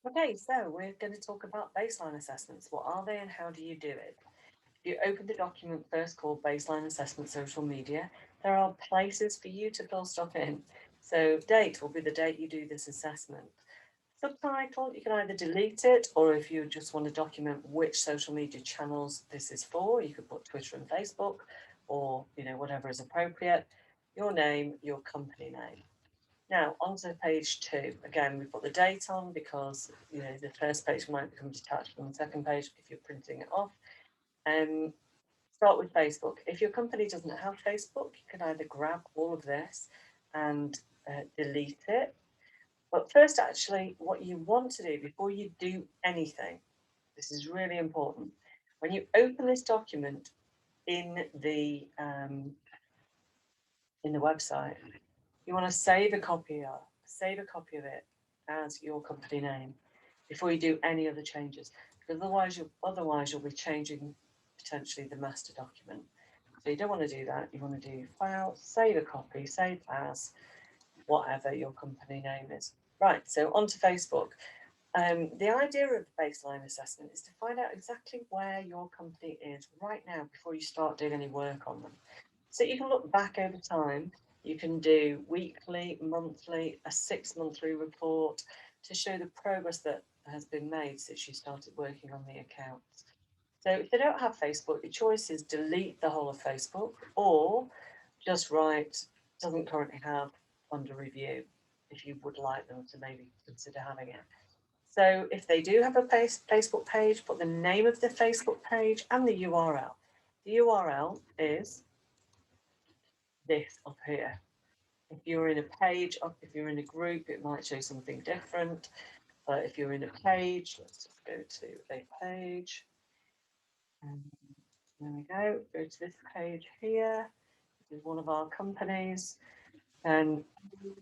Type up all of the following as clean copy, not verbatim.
Okay, so we're going to talk about baseline assessments. What are they and how do you do it? If you open the document first called Baseline Assessment Social Media, there are places for you to fill stuff in. So date will be the date you do this assessment. Subtitle, you can either delete it, or if you just want to document which social media channels this is for, you could put Twitter and Facebook, or whatever is appropriate. Your name, your company name. Now, onto page 2. Again, we put the date on because the first page might become detached from the second page if you're printing it off. Start with Facebook. If your company doesn't have Facebook, you can either grab all of this and delete it. But first, actually, what you want to do before you do anything, this is really important. When you open this document in the website, you want to save a copy of it as your company name before you do any other changes, because otherwise you'll be changing potentially the master document. So you don't want to do that. You want to do file, save a copy, save as, whatever your company name is. Right, so onto Facebook. The idea of baseline assessment is to find out exactly where your company is right now before you start doing any work on them. So you can look back over time. You can do weekly, monthly, a 6 monthly report to show the progress that has been made since you started working on the accounts. So if they don't have Facebook, your choice is delete the whole of Facebook or just write doesn't currently have under review if you would like them to maybe consider having it. So if they do have a Facebook page, put the name of the Facebook page and the URL. The URL is this up here. If you're in a page, if you're in a group, it might show something different. But if you're in a page, let's just go to a page. And there we go. Go to this page here. This is one of our companies. And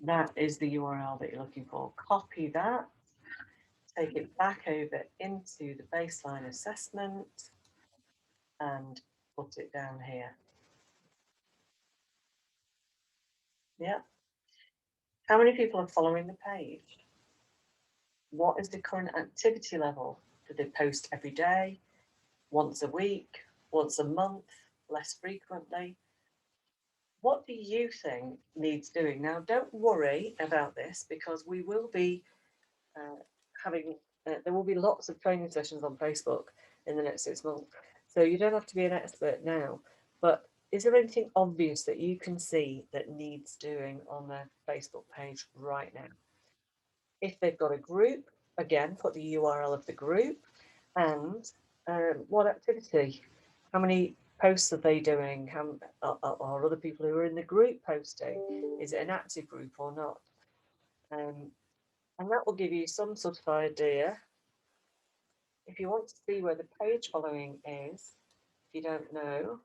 that is the URL that you're looking for. Copy that, take it back over into the baseline assessment and put it down here. Yeah. How many people are following the page? What is the current activity level? Do they post every day, once a week, once a month, less frequently? What do you think needs doing? Now, don't worry about this because we will be uh, having, there will be lots of training sessions on Facebook in the next 6 months. So you don't have to be an expert now, but is there anything obvious that you can see that needs doing on their Facebook page right now? If they've got a group, again, put the URL of the group and what activity, how many posts are they doing? How are other people who are in the group posting? Is it an active group or not? Um, and that will give you some sort of idea. If you want to see where the page following is, if you don't know,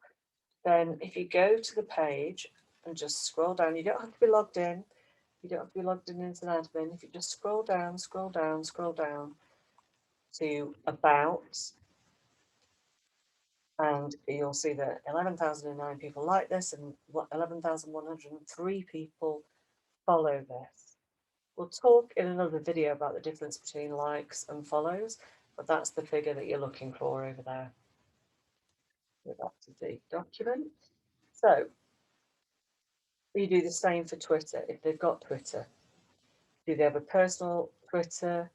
then if you go to the page and just scroll down, you don't have to be logged in. You don't have to be logged in as an admin. If you just scroll down, scroll down, scroll down to about, and you'll see that 11,009 people like this and 11,103 people follow this. We'll talk in another video about the difference between likes and follows, but that's the figure that you're looking for over there. Go back to the document. So you do the same for Twitter if they've got Twitter. Do they have a personal Twitter?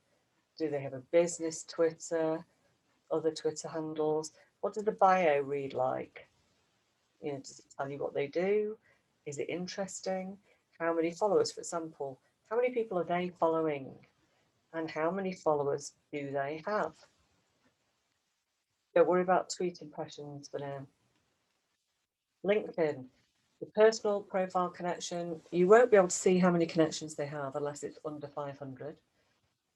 Do they have a business Twitter? Other Twitter handles? What does the bio read like? Does it tell you what they do? Is it interesting? How many followers, for example? How many people are they following? And how many followers do they have? Don't worry about tweet impressions for now. LinkedIn, the personal profile connection, you won't be able to see how many connections they have unless it's under 500.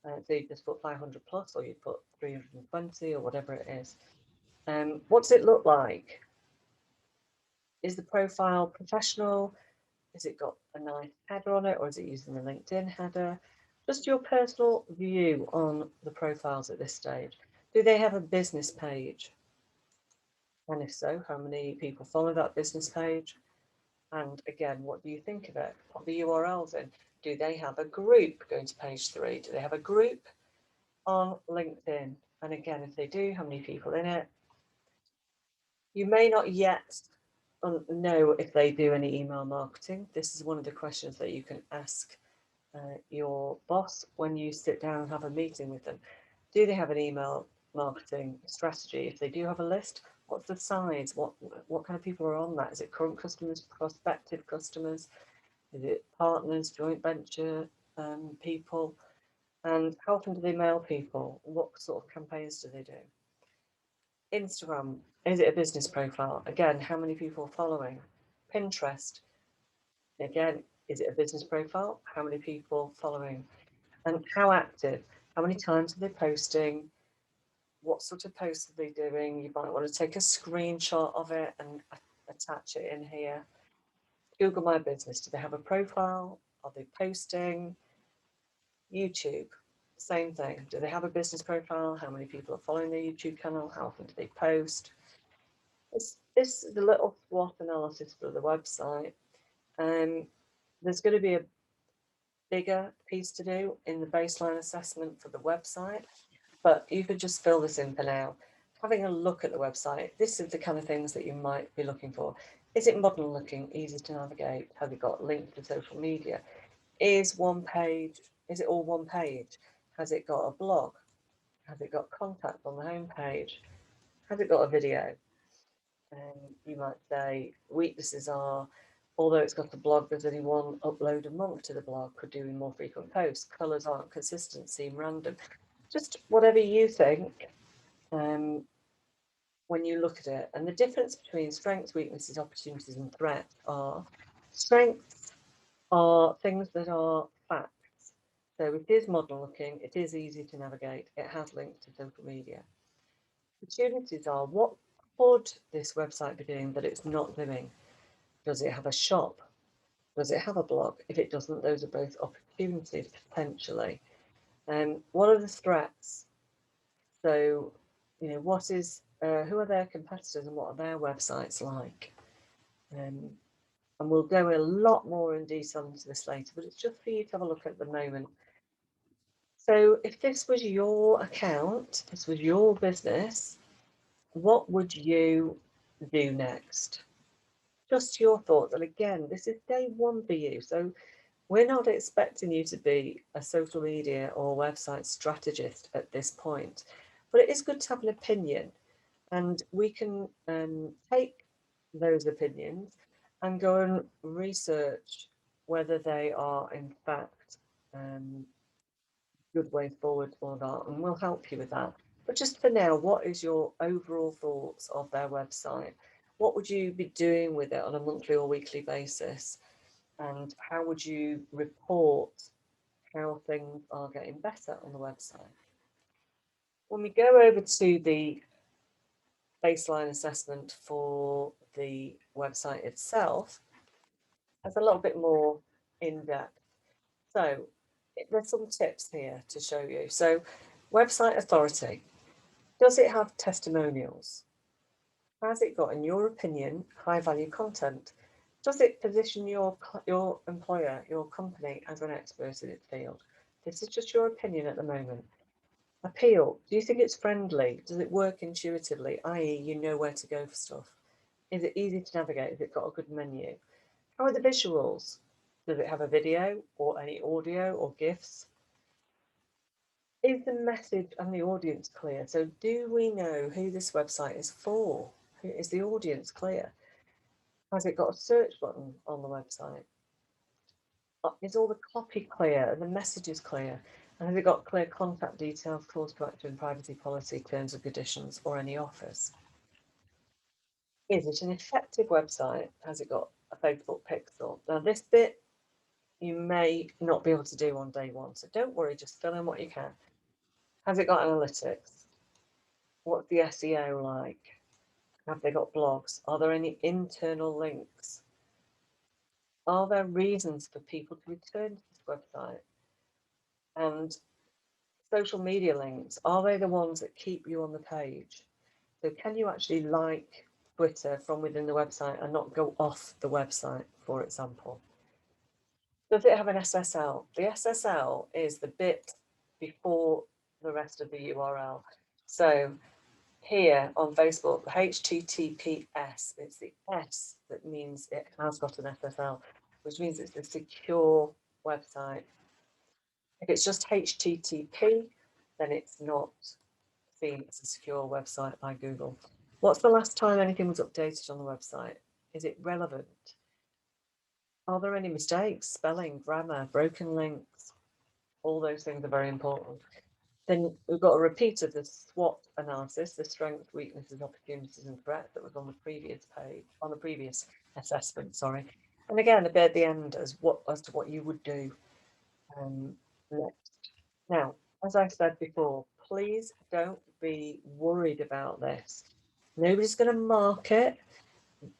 So you just put 500 plus, or you put 320, or whatever it is. What does it look like? Is the profile professional? Has it got a nice header on it, or is it using the LinkedIn header? Just your personal view on the profiles at this stage. Do they have a business page? And if so, how many people follow that business page? And again, what do you think of it? Put the URLs in. Do they have a group? Going to page 3. Do they have a group? on LinkedIn? And again, if they do, how many people in it? You may not yet know if they do any email marketing. This is one of the questions that you can ask your boss when you sit down and have a meeting with them. Do they have an email marketing strategy? If they do have a list, what's the size? What kind of people are on that? Is it current customers, prospective customers? Is it partners, joint venture people? And how often do they mail people? What sort of campaigns do they do? Instagram, is it a business profile? Again, how many people are following? Pinterest, again, is it a business profile? How many people following? And how active? How many times are they posting? What sort of posts are they doing? You might want to take a screenshot of it and attach it in here. Google My Business, do they have a profile? Are they posting? YouTube, same thing. Do they have a business profile? How many people are following their YouTube channel? How often do they post? This is a little SWOT analysis for the website. There's going to be a bigger piece to do in the baseline assessment for the website, but you could just fill this in for now. Having a look at the website, this is the kind of things that you might be looking for. Is it modern looking, easy to navigate? Have it got links to social media? Is it all one page? Has it got a blog? Has it got contact on the home page? Has it got a video? You might say weaknesses are, although it's got a blog, there's only one upload a month to the blog, could do with more frequent posts. Colours aren't consistent, seem random. Just whatever you think when you look at it. And the difference between strengths, weaknesses, opportunities, and threats are strengths are things that are facts. So it is modern looking, it is easy to navigate, it has links to social media. Opportunities are, what could this website be doing that it's not doing? Does it have a shop? Does it have a blog? If it doesn't, those are both opportunities potentially. What are the threats? So, what is, who are their competitors and what are their websites like? And we'll go a lot more in detail into this later, but it's just for you to have a look at the moment. So if this was your account, this was your business, what would you do next? Just your thoughts. And again, this is day one for you. So we're not expecting you to be a social media or website strategist at this point, but it is good to have an opinion. And we can take those opinions and go and research whether they are in fact good way forward or not, and we'll help you with that. But just for now, what is your overall thoughts of their website? What would you be doing with it on a monthly or weekly basis? And how would you report how things are getting better on the website? When we go over to the baseline assessment for the website itself, it's a little bit more in depth. So there's some tips here to show you. So website authority. Does it have testimonials? Has it got, in your opinion, high value content? Does it position your employer, your company, as an expert in its field? This is just your opinion at the moment. Appeal. Do you think it's friendly? Does it work intuitively, i.e. you know where to go for stuff? Is it easy to navigate? Has it got a good menu? How are the visuals? Does it have a video or any audio or GIFs? Is the message and the audience clear? So do we know who this website is for? Is the audience clear? Has it got a search button on the website? Is all the copy clear and the messages clear? And has it got clear contact details, calls to action, privacy policy, terms and conditions, or any offers? Is it an effective website? Has it got a Facebook pixel? Now this bit you may not be able to do on day one, so don't worry, just fill in what you can. Has it got analytics? What's the SEO like? Have they got blogs? Are there any internal links? Are there reasons for people to return to this website? And social media links, are they the ones that keep you on the page? So can you actually like Twitter from within the website and not go off the website, for example? Does it have an SSL? The SSL is the bit before the rest of the URL. So here on Facebook, HTTPS, it's the S that means it has got an SSL, which means it's a secure website. If it's just HTTP, then it's not seen as a secure website by Google. What's the last time anything was updated on the website? Is it relevant? Are there any mistakes, spelling, grammar, broken links? All those things are very important. Then we've got a repeat of the SWOT analysis, the strengths, weaknesses, opportunities, and threats that was on the previous page, on the previous assessment, sorry. And again, a bit at the end as to what you would do next. Now, as I said before, please don't be worried about this. Nobody's going to mark it.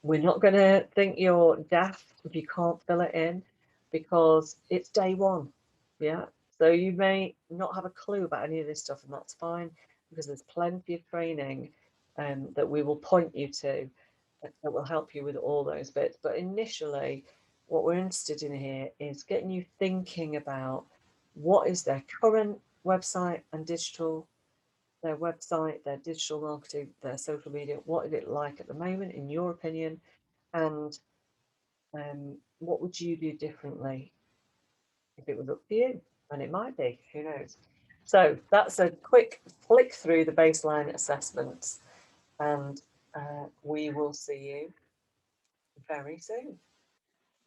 We're not going to think you're daft if you can't fill it in, because it's day one. Yeah. So you may not have a clue about any of this stuff, and that's fine, because there's plenty of training that we will point you to that will help you with all those bits. But initially, what we're interested in here is getting you thinking about what is their current website and digital, their website, their digital marketing, their social media. What is it like at the moment, in your opinion? And what would you do differently if it was up to you? And it might be, who knows? So that's a quick flick through the baseline assessments, and we will see you very soon.